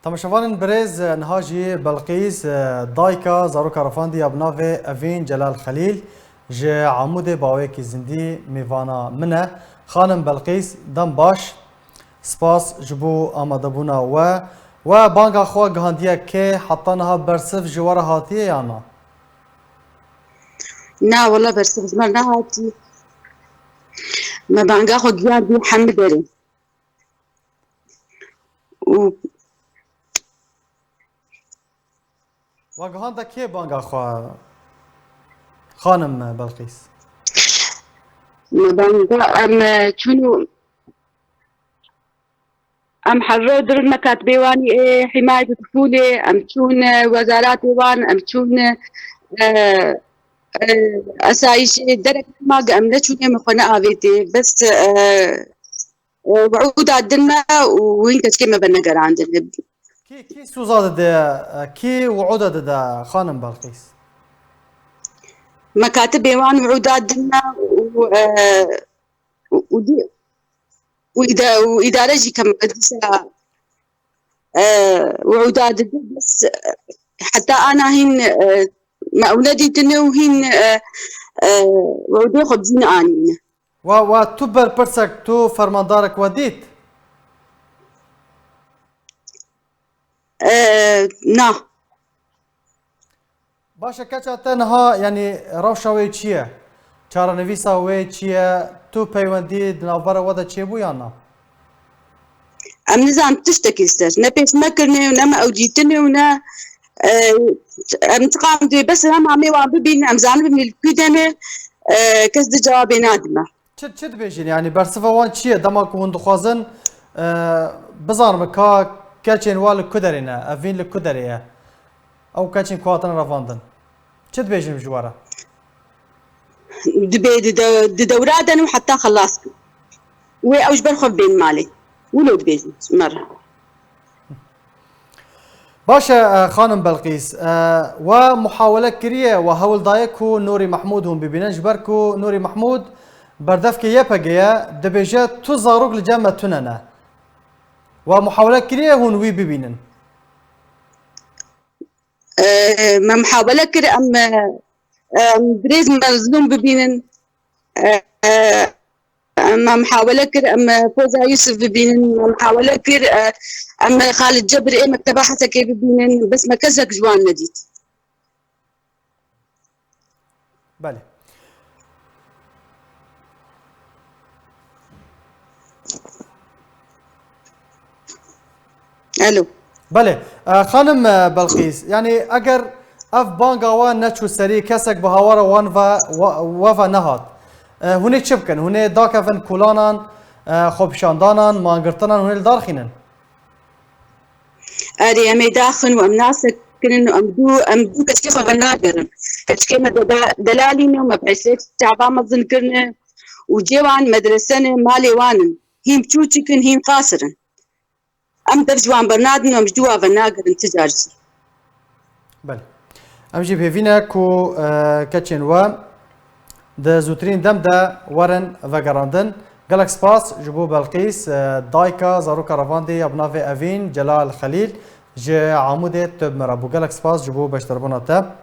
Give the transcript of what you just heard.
تماشاوان برز نهاجي بلقيس دايكا زاروكا رفاندي ابنافي افين جلال خليل جي عمود باويكي زندي ميفانا منه خانم بلقيس دم باش سپاس جبو آمادبونا و بانگا خوا گهاندیه که حطانها برسف جوار هاتیه یا نه؟ نا والله برسف زمان نا هاتي ما بانگا خوا گهاندی حمد داري و گهانده که بانگا خوا خانم بلقيس؟ ما بانگا ام چونو ام حرو در المكاتب واني حماية الطفولة ام تشون وزارات وان ام تشون اسايش درك ما ام نتشون مخنا ابيتي بس وعود عندنا وين كما بنقر عندنا كي سوزاد ده كي وعود ده خانم بلقيس؟ مكاتب وان وعود عندنا وإدارة جي كم مدرسة وعداد بس حتى أنا هن مع أولادي تنو هن وعدي خبزين آنين و تبر برسك تو فرماندارك وديت؟ نا باشا كاچا تنها يعني روشا وي چیه؟ چارە نویسا وێ چییە تو پەیوەندی ناوبەرە وەدە چێبوو یان نا؟ ئەم نزانم تشتێکی سەر نە پێشمەکردنێ و نەمە ئەوجیتنێ و نە ئەم تقام دوێ بەس هەمامێ وان ببین ئەمزانم ببین کوی دەمێ کەس دە جوابێ نادمە چ دبێژین یعنی بەرسفە وان چییە دەما کو hûn dixwazin bizanibin ka keçên wa li ku derê ne evîn li ku derê ye ew keçên ku hatine revandin çi dibêjin ji we re دورادن وحتى خلاص وأوج برخف بين مالي ولو بيزنس مرة باشا خانم بلقيس ومحاولة كريه وهول دايكو نوري محمود هم ببينن جبركو نوري محمود بردفك يبقى دبيجة تزاروك لجامعة تننا ومحاولة كريه هون وي ببينن ما محاولة كريه بريز مظلوم ببينن ما محاولة كر أما فوزا يوسف ببينن ما محاولة كر أما خالد جبر إيه مكتبة حتى كيف ببينن بس ما كزك جوان نديت بله ألو بله خانم بلقيس يعني أجر اف بانگا وان نچو سری کسک به هوار وان و نهاد هونه چه بکن هونه داکفن کولانان خوبشاندانان مانگرتنان هونه دارخینن اري امي داخن وام ناسك كنن امدو كشكي خبناقرن كشكي دلالين وما بعسيت تعبان مظن كرن وجيوان مدرسن مالي وانن هيم تشوتشكن هيم قاصرن ام دفجوان برنادن ومجدوا فناقرن تجارسي بله امجي بهفينا كو كاتشين و ده زوترين دم ده ورن وگراندن گلک سپاس جبو بلقيس دايكا زاروكا رفاندي ابنافي افين جلال خليل جي عمود تب مرابو گلک سپاس جبو بشتربونا تا